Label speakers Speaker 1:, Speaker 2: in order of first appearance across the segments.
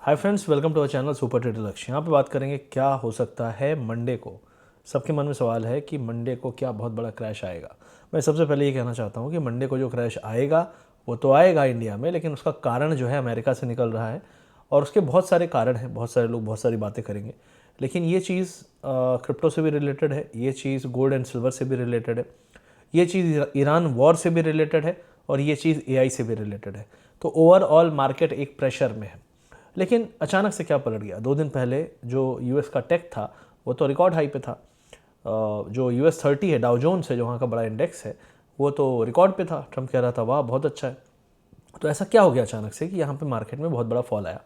Speaker 1: Hi friends, welcome to our channel super trader Lakshya. यहाँ पे बात करेंगे क्या हो सकता है मंडे को। सबके मन में सवाल है कि मंडे को क्या बहुत बड़ा क्रैश आएगा। मैं सबसे पहले ये कहना चाहता हूँ कि मंडे को जो क्रैश आएगा वो तो आएगा इंडिया में, लेकिन उसका कारण जो है अमेरिका से निकल रहा है और उसके बहुत सारे कारण हैं। बहुत सारे लोग बहुत सारी बातें करेंगे, लेकिन ये चीज़ क्रिप्टो से भी रिलेटेड है, ये चीज़ गोल्ड एंड सिल्वर से भी रिलेटेड है, ये चीज़ ईरान वॉर से भी रिलेटेड है और ये चीज़ एआई से भी रिलेटेड है। तो ओवरऑल मार्केट एक प्रेशर में है। लेकिन अचानक से क्या पलट गया? 2 दिन पहले जो यूएस का टेक था वो तो रिकॉर्ड हाई पे था। जो यूएस 30 है, डाउ जोन्स है, जो वहाँ का बड़ा इंडेक्स है, वो तो रिकॉर्ड पे था। ट्रम्प कह रहा था वाह बहुत अच्छा है। तो ऐसा क्या हो गया अचानक से कि यहाँ पे मार्केट में बहुत बड़ा फॉल आया?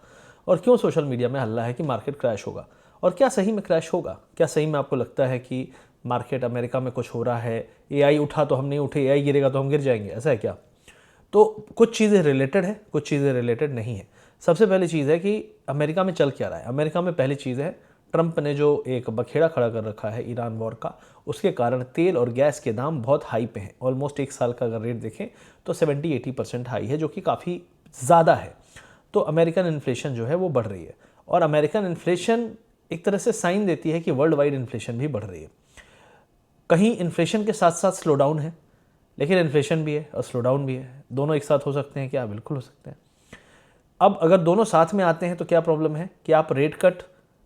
Speaker 1: और क्यों सोशल मीडिया में हल्ला है कि मार्केट क्रैश होगा? और क्या सही में क्रैश होगा? क्या सही में आपको लगता है कि मार्केट अमेरिका में कुछ हो रहा है, एआई उठा तो हम नहीं उठे, एआई गिरेगा तो हम गिर जाएंगे, ऐसा है क्या? तो कुछ चीज़ें रिलेटेड है, कुछ चीज़ें रिलेटेड नहीं है। सबसे पहली चीज़ है कि अमेरिका में चल क्या रहा है। अमेरिका में पहली चीज़ है, ट्रंप ने जो एक बखेड़ा खड़ा कर रखा है ईरान वॉर का, उसके कारण तेल और गैस के दाम बहुत हाई पे हैं। ऑलमोस्ट एक साल का अगर रेट देखें तो 70-80% हाई है, जो कि काफ़ी ज़्यादा है। तो अमेरिकन इन्फ्लेशन जो है वो बढ़ रही है, और अमेरिकन इन्फ्लेशन एक तरह से साइन देती है कि वर्ल्ड वाइड इन्फ्लेशन भी बढ़ रही है। कहीं इन्फ्लेशन के साथ साथ स्लो डाउन है, लेकिन इन्फ्लेशन भी है और स्लो डाउन भी है। दोनों एक साथ हो सकते हैं क्या? बिल्कुल हो सकते हैं। अब अगर दोनों साथ में आते हैं तो क्या प्रॉब्लम है कि आप रेट कट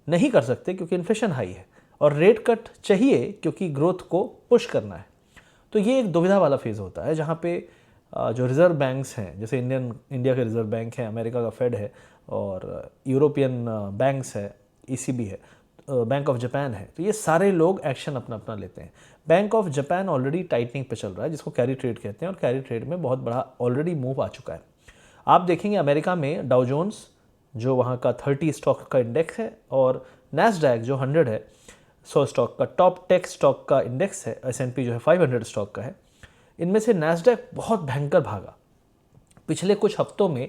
Speaker 1: नहीं कर सकते क्योंकि इन्फ्लेशन हाई है, और रेट कट चाहिए क्योंकि ग्रोथ को पुश करना है। तो ये एक दुविधा वाला फेज़ होता है जहाँ पे जो रिज़र्व बैंक्स हैं, जैसे इंडिया के रिज़र्व बैंक है, अमेरिका का फेड है, और यूरोपियन बैंक्स है, ईसीबी है, बैंक ऑफ जापान है, तो ये सारे लोग एक्शन अपना अपना लेते हैं। Bank of Japan already tightening पे चल रहा है, जिसको कैरी ट्रेड कहते हैं, और कैरी ट्रेड में बहुत बड़ा ऑलरेडी मूव आ चुका है। आप देखेंगे अमेरिका में डाउ जोन्स, जो वहाँ का 30 स्टॉक का इंडेक्स है, और नैस्डैक जो 100 है, 100 स्टॉक का टॉप टेक स्टॉक का इंडेक्स है, S&P जो है 500 स्टॉक का है, इनमें से नैस्डैक बहुत भयंकर भागा। पिछले कुछ हफ्तों में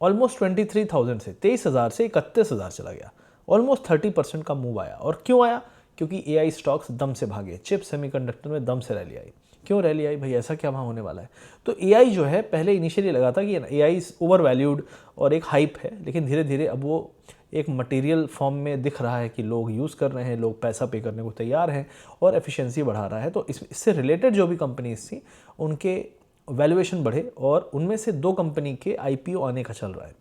Speaker 1: ऑलमोस्ट 23,000 से 23,000 से 31,000 चला गया। ऑलमोस्ट 30% का मूव आया। और क्यों आया? क्योंकि एआई स्टॉक्स दम से भागे। चिप सेमीकंडक्टर में दम से रैली आई। क्यों रैली आई भाई? ऐसा क्या वहाँ होने वाला है? तो एआई जो है, पहले इनिशियली लगा था कि एआई ओवर वैल्यूड और एक हाइप है, लेकिन धीरे धीरे अब वो एक मटेरियल फॉर्म में दिख रहा है कि लोग यूज़ कर रहे हैं, लोग पैसा पे करने को तैयार हैं, और एफिशिएंसी बढ़ा रहा है। तो इससे रिलेटेड जो भी कंपनीज थी उनके वैल्यूएशन बढ़े, और उनमें से 2 कंपनी के आईपीओ आने का चल रहा है।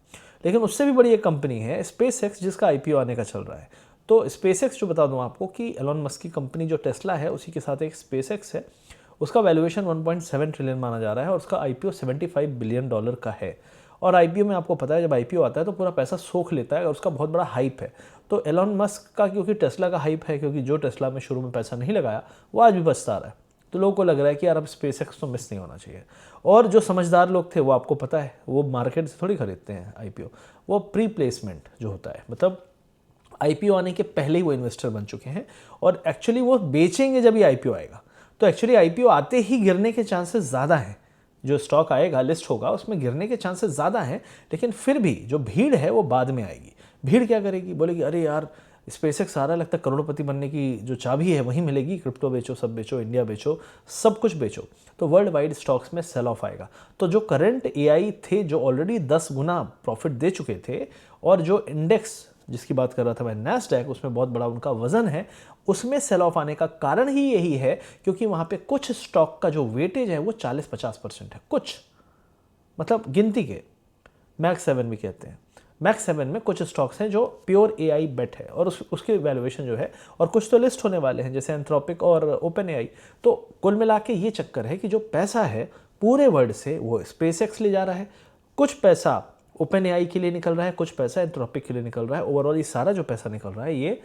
Speaker 1: लेकिन उससे भी बड़ी एक कंपनी है स्पेस एक्स, जिसका आईपीओ आने का चल रहा है। तो स्पेस एक्स जो बता दूं आपको कि एलोन मस्क की कंपनी जो टेस्ला है, उसी के साथ एक स्पेस एक्स है, उसका वैल्यूएशन 1.7 ट्रिलियन माना जा रहा है, और उसका आईपीओ $75 बिलियन का है। और आईपीओ में आपको पता है, जब आईपीओ आता है तो पूरा पैसा सोख लेता है, और उसका बहुत बड़ा हाइप है। तो एलोन मस्क का क्योंकि टेस्ला का हाइप है, क्योंकि जो टेस्ला में शुरू में पैसा नहीं लगाया वो आज भी पछता रहा है, तो लोगों को लग रहा है कि यार अब स्पेस एक्स तो मिस नहीं होना चाहिए। और जो समझदार लोग थे, वो आपको पता है, वो मार्केट से थोड़ी खरीदते हैं आईपीओ, वो प्री प्लेसमेंट जो होता है, मतलब आईपीओ आने के पहले ही वो इन्वेस्टर बन चुके हैं, और एक्चुअली वो बेचेंगे जब ये आईपीओ आएगा। तो एक्चुअली आईपीओ आते ही गिरने के चांसेस ज़्यादा हैं। जो स्टॉक आएगा, लिस्ट होगा, उसमें गिरने के चांसेस ज़्यादा हैं, लेकिन फिर भी जो भीड़ है वो बाद में आएगी। भीड़ क्या करेगी? बोलेगी अरे यार स्पेसएक्स आ रहा है, लगता है करोड़पति बनने की जो चाबी है वहीं मिलेगी, क्रिप्टो बेचो, सब बेचो, इंडिया बेचो, सब कुछ बेचो। तो वर्ल्ड वाइड स्टॉक्स में सेल ऑफ आएगा। तो जो करंट एआई थे, जो ऑलरेडी 10 गुना प्रॉफिट दे चुके थे, और जो इंडेक्स जिसकी बात कर रहा था मैं, नैस्डैक, उसमें बहुत बड़ा उनका वजन है, उसमें सेल ऑफ आने का कारण ही यही है क्योंकि वहाँ पे कुछ स्टॉक का जो वेटेज है वो 40-50% है। कुछ मतलब गिनती के, मैक्स 7 भी कहते हैं, मैक्स 7 में कुछ स्टॉक्स हैं जो प्योर एआई बेट है, और उसके वैल्यूएशन जो है, और कुछ तो लिस्ट होने वाले हैं जैसे एंथ्रोपिक और ओपन एआई। तो कुल मिला के ये चक्कर है कि जो पैसा है पूरे वर्ल्ड से वो स्पेस एक्स ले जा रहा है, कुछ पैसा ओपन एआई के लिए निकल रहा है, कुछ पैसा एंथ्रोपिक के लिए निकल रहा है। ओवरऑल ये सारा जो पैसा निकल रहा है, ये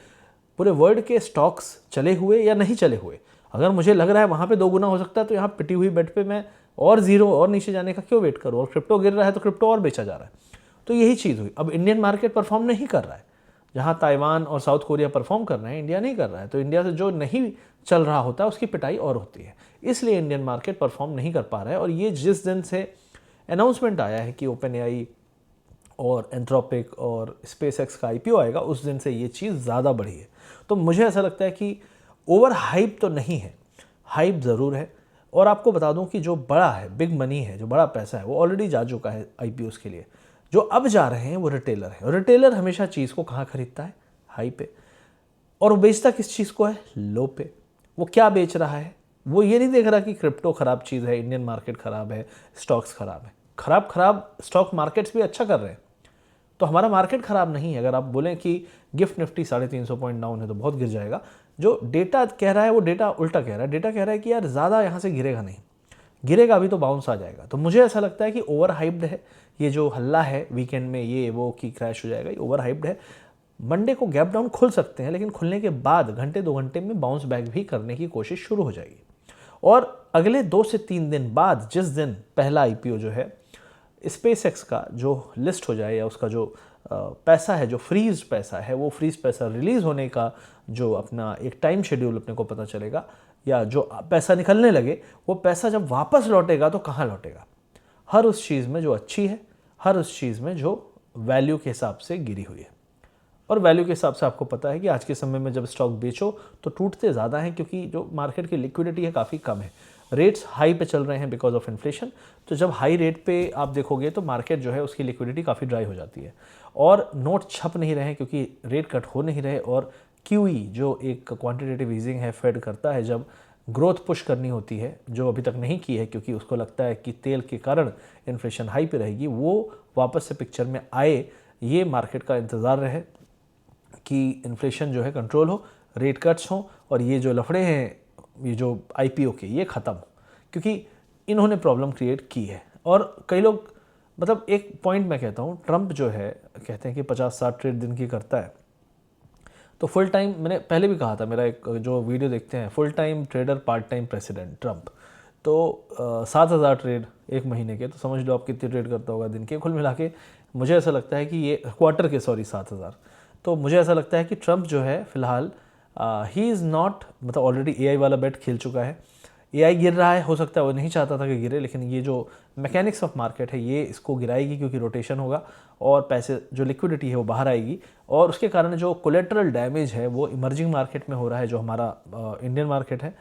Speaker 1: पूरे वर्ल्ड के स्टॉक्स चले हुए या नहीं चले हुए। अगर मुझे लग रहा है वहाँ पे 2 गुना हो सकता है, तो यहाँ पिटी हुई बेट पे मैं और जीरो और नीचे जाने का क्यों वेट करूँ? और क्रिप्टो गिर रहा है तो क्रिप्टो और बेचा जा रहा है। तो यही चीज़ हुई। अब इंडियन मार्केट परफॉर्म नहीं कर रहा है। जहाँ ताइवान और साउथ कोरिया परफॉर्म कर रहे हैं, इंडिया नहीं कर रहा है। तो इंडिया से जो नहीं चल रहा होता है उसकी पिटाई और होती है, इसलिए इंडियन मार्केट परफॉर्म नहीं कर पा रहा है। और ये जिस दिन से अनाउंसमेंट आया है कि ओपन एआई और एंथ्रोपिक और स्पेस एक्स का आईपीओ आएगा, उस दिन से ये चीज़ ज़्यादा बढ़ी है। तो मुझे ऐसा लगता है कि ओवर हाइप तो नहीं है, हाइप ज़रूर है। और आपको बता दूं कि जो बड़ा है, बिग मनी है, जो बड़ा पैसा है, वो ऑलरेडी जा चुका है आईपीओस के लिए। जो अब जा रहे हैं वो रिटेलर हैं, और रिटेलर हमेशा चीज़ को कहाँ खरीदता है? हाई पे। और वो बेचता किस चीज़ को है? लो पे। वो क्या बेच रहा है? वो ये नहीं देख रहा कि क्रिप्टो खराब चीज़ है, इंडियन मार्केट खराब है, स्टॉक्स खराब है। खराब खराब स्टॉक मार्केट्स भी अच्छा कर रहे हैं, तो हमारा मार्केट खराब नहीं है। अगर आप बोलें कि गिफ्ट निफ्टी 350 पॉइंट डाउन है तो बहुत गिर जाएगा, जो डेटा कह रहा है वो डेटा उल्टा कह रहा है। डेटा कह रहा है कि यार ज़्यादा यहाँ से गिरेगा नहीं, गिरेगा अभी तो बाउंस आ जाएगा। तो मुझे ऐसा लगता है कि ओवर हाइप्ड है ये जो हल्ला है वीकेंड में, ये वो कि क्रैश हो जाएगा, ये ओवर हाइप्ड है। मंडे को गैप डाउन खुल सकते हैं, लेकिन खुलने के बाद घंटे 2 घंटे में बाउंस बैक भी करने की कोशिश शुरू हो जाएगी। और अगले 2 से 3 दिन बाद, जिस दिन पहला आईपीओ जो है स्पेसएक्स का जो लिस्ट हो जाए, या उसका जो पैसा है, जो फ्रीज पैसा है, वो फ्रीज पैसा रिलीज़ होने का जो अपना एक टाइम शेड्यूल अपने को पता चलेगा, या जो पैसा निकलने लगे, वो पैसा जब वापस लौटेगा तो कहाँ लौटेगा? हर उस चीज़ में जो अच्छी है, हर उस चीज़ में जो वैल्यू के हिसाब से गिरी हुई है। और वैल्यू के हिसाब से आपको पता है कि आज के समय में जब स्टॉक बेचो तो टूटते ज़्यादा हैं, क्योंकि जो मार्केट की लिक्विडिटी है काफ़ी कम है। रेट्स हाई पे चल रहे हैं बिकॉज ऑफ इन्फ्लेशन। तो जब हाई रेट पे आप देखोगे तो मार्केट जो है उसकी लिक्विडिटी काफ़ी ड्राई हो जाती है, और नोट छप नहीं रहे क्योंकि रेट कट हो नहीं रहे। और क्यूई जो एक क्वांटिटेटिव ईजिंग है फेड करता है, जब ग्रोथ पुश करनी होती है, जो अभी तक नहीं की है क्योंकि उसको लगता है कि तेल के कारण इन्फ्लेशन हाई पे रहेगी, वो वापस से पिक्चर में आए, ये मार्केट का इंतज़ार रहे कि इन्फ्लेशन जो है कंट्रोल हो, रेट कट्स हों, और ये जो लफड़े हैं ये जो आईपीओ के, ये ख़त्म हो, क्योंकि इन्होंने प्रॉब्लम क्रिएट की है। और कई लोग, मतलब एक पॉइंट मैं कहता हूँ, ट्रंप जो है कहते हैं कि 50-60 ट्रेड दिन की करता है, तो फुल टाइम, मैंने पहले भी कहा था, मेरा एक जो वीडियो देखते हैं, full time trader part time president Trump, तो 7,000 ट्रेड एक महीने के, तो समझ लो आप कितने ट्रेड करता होगा दिन के। कुल मिला के मुझे ऐसा लगता है कि ये क्वार्टर के, सॉरी 7,000। तो मुझे ऐसा लगता है कि ट्रंप जो है फिलहाल ही इज़ नॉट, मतलब ऑलरेडी एआई वाला बेट खेल चुका है। एआई गिर रहा है, हो सकता है वो नहीं चाहता था कि गिरे, लेकिन ये जो मैकेनिक्स ऑफ मार्केट है ये इसको गिराएगी, क्योंकि रोटेशन होगा और पैसे, जो लिक्विडिटी है वो बाहर आएगी, और उसके कारण जो कोलेटरल डैमेज है वो इमर्जिंग मार्केट में हो रहा है, जो हमारा इंडियन मार्केट है,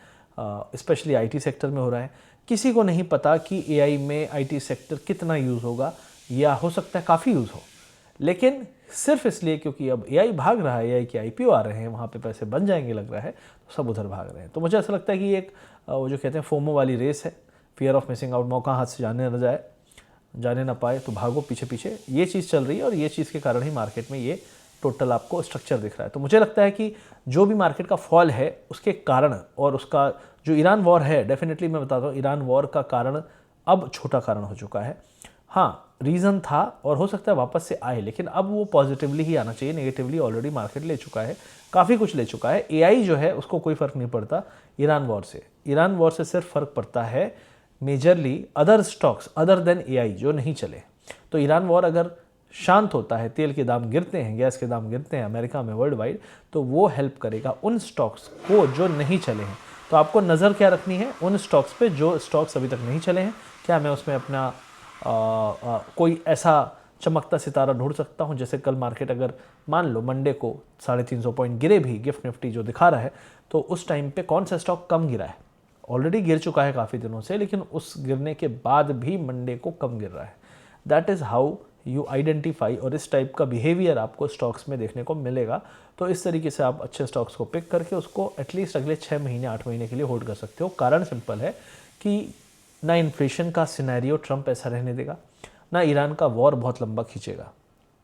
Speaker 1: स्पेशली आईटी सेक्टर में हो रहा है। किसी को नहीं पता कि एआई में आईटी सेक्टर कितना यूज़ होगा, या हो सकता है काफ़ी यूज़ हो, लेकिन सिर्फ इसलिए क्योंकि अब एआई भाग रहा है, एआई के आईपीओ आ रहे हैं, वहाँ पे पैसे बन जाएंगे लग रहा है, तो सब उधर भाग रहे हैं। तो मुझे ऐसा लगता है कि एक वो जो कहते हैं फोमो वाली रेस है, फियर ऑफ मिसिंग आउट, मौका हाथ से जाने ना पाए तो भागो पीछे पीछे, ये चीज़ चल रही है, और ये चीज़ के कारण ही मार्केट में ये टोटल आपको स्ट्रक्चर दिख रहा है। तो मुझे लगता है कि जो भी मार्केट का फॉल है उसके कारण, और उसका जो ईरान वॉर है, डेफिनेटली मैं बताता हूँ, ईरान वॉर का कारण अब छोटा कारण हो चुका है। हाँ, रीज़न था और हो सकता है वापस से आए, लेकिन अब वो पॉजिटिवली ही आना चाहिए, नेगेटिवली ऑलरेडी मार्केट ले चुका है, काफ़ी कुछ ले चुका है। एआई जो है उसको कोई फ़र्क नहीं पड़ता ईरान वॉर से। ईरान वॉर से सिर्फ फ़र्क पड़ता है majorly other stocks other than AI जो नहीं चले। तो ईरान वॉर अगर शांत होता है, तेल के दाम गिरते हैं, गैस के दाम गिरते हैं अमेरिका में, वर्ल्ड वाइड, तो वो हेल्प करेगा उन स्टॉक्स को जो नहीं चले हैं। तो आपको नज़र क्या रखनी है? उन स्टॉक्स पे जो स्टॉक्स अभी तक नहीं चले हैं। क्या मैं उसमें अपना कोई ऐसा चमकता सितारा ढूंढ सकता हूं? जैसे कल मार्केट अगर मान लो मंडे को 350 पॉइंट गिरे भी, गिफ्ट निफ्टी जो दिखा रहा है, तो उस टाइम पे कौन सा स्टॉक कम गिरा है? ऑलरेडी गिर चुका है काफ़ी दिनों से, लेकिन उस गिरने के बाद भी मंडे को कम गिर रहा है। That is how you identify, और इस टाइप का बिहेवियर आपको स्टॉक्स में देखने को मिलेगा। तो इस तरीके से आप अच्छे स्टॉक्स को पिक करके उसको एटलीस्ट अगले 6 महीने 8 महीने के लिए होल्ड कर सकते हो। कारण सिंपल है कि ना इन्फ्लेशन का सिनेरियो ट्रंप ऐसा रहने देगा, ना ईरान का वॉर बहुत लंबा खींचेगा।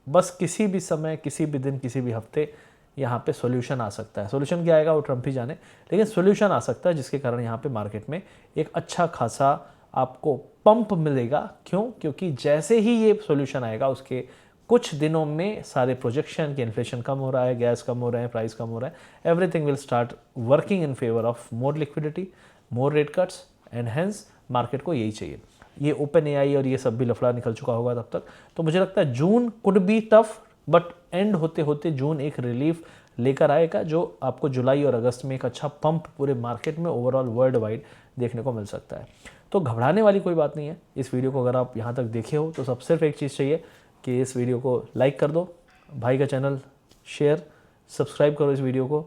Speaker 1: बस किसी भी समय, किसी भी दिन, किसी भी हफ्ते यहाँ पे सॉल्यूशन आ सकता है। सॉल्यूशन क्या आएगा वो ट्रंप ही जाने, लेकिन सॉल्यूशन आ सकता है, जिसके कारण यहाँ पे मार्केट में एक अच्छा खासा आपको पंप मिलेगा। क्यों? क्योंकि जैसे ही ये सॉल्यूशन आएगा उसके कुछ दिनों में सारे प्रोजेक्शन कि इन्फ्लेशन कम हो रहा है, गैस कम हो रहे हैं, प्राइस कम हो रहा है, everything will start working in favour of more liquidity, more rate cuts, and hence market को यही चाहिए। ये ओपन एआई और ये सब भी लफड़ा निकल चुका होगा तब तक। तो मुझे लगता है June could be tough, but end होते होते जून एक रिलीफ लेकर आएगा, जो आपको जुलाई और अगस्त में एक अच्छा पंप पूरे मार्केट में ओवरऑल वर्ल्ड वाइड देखने को मिल सकता है। तो घबराने वाली कोई बात नहीं है। इस वीडियो को अगर आप यहाँ तक देखे हो तो सब सिर्फ एक चीज़ चाहिए कि इस वीडियो को लाइक कर दो, भाई का चैनल शेयर, सब्सक्राइब करो इस वीडियो को,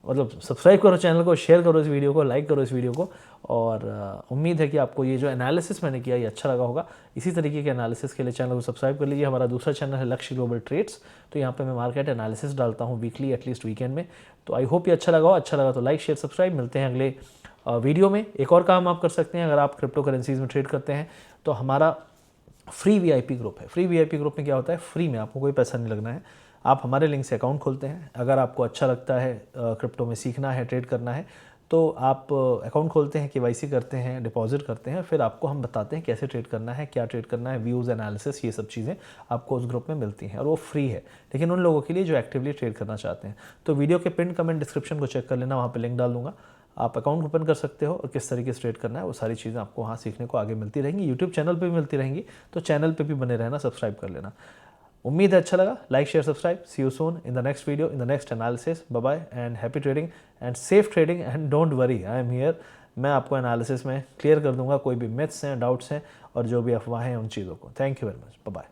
Speaker 1: मतलब सब्सक्राइब करो चैनल को, शेयर करो इस वीडियो को, लाइक करो इस वीडियो को। और उम्मीद है कि आपको ये जो एनालिसिस मैंने किया ये अच्छा लगा होगा। इसी तरीके के एनालिसिस के लिए चैनल को सब्सक्राइब कर लीजिए। हमारा दूसरा चैनल है लक्ष्य ग्लोबल ट्रेड्स, तो यहाँ पे मैं मार्केट एनालिसिस डालता हूँ वीकली, एटलीस्ट वीकेंड में। तो आई होप ये अच्छा लगा हो। अच्छा लगा तो लाइक शेयर सब्सक्राइब। मिलते हैं अगले वीडियो में। एक और काम आप कर सकते हैं, अगर आप क्रिप्टो करेंसीज में ट्रेड करते हैं तो हमारा फ्री वीआईपी ग्रुप है। फ्री वीआईपी ग्रुप में क्या होता है, फ्री में, आपको कोई पैसा नहीं लगना है। आप हमारे लिंक से अकाउंट खोलते हैं। अगर आपको अच्छा लगता है क्रिप्टो में सीखना है, ट्रेड करना है, तो आप अकाउंट खोलते हैं, केवाईसी करते हैं, डिपॉजिट करते हैं, फिर आपको हम बताते हैं कैसे ट्रेड करना है, क्या ट्रेड करना है, व्यूज़ एनालिसिस, ये सब चीज़ें आपको उस ग्रुप में मिलती हैं और वो फ्री है, लेकिन उन लोगों के लिए जो एक्टिवली ट्रेड करना चाहते हैं। तो वीडियो के पिन कमेंट डिस्क्रिप्शन को चेक कर लेना, वहाँ पर लिंक डाल दूँगा। आप अकाउंट ओपन कर सकते हो और किस तरीके से ट्रेड करना है वो सारी चीज़ें आपको वहाँ सीखने को आगे मिलती रहेंगी। यूट्यूब चैनल पे भी मिलती रहेंगी, तो चैनल पे भी बने रहना, सब्सक्राइब कर लेना। उम्मीद है अच्छा लगा। Like share subscribe. See you soon in the next video, in the next analysis. Bye bye and happy trading and safe trading and don't worry, I am here. मैं आपको एनालिसिस में क्लियर कर दूंगा कोई भी मिथ्स हैं, doubts हैं और जो भी अफवाहें हैं उन चीज़ों को। Thank you very much. Bye bye.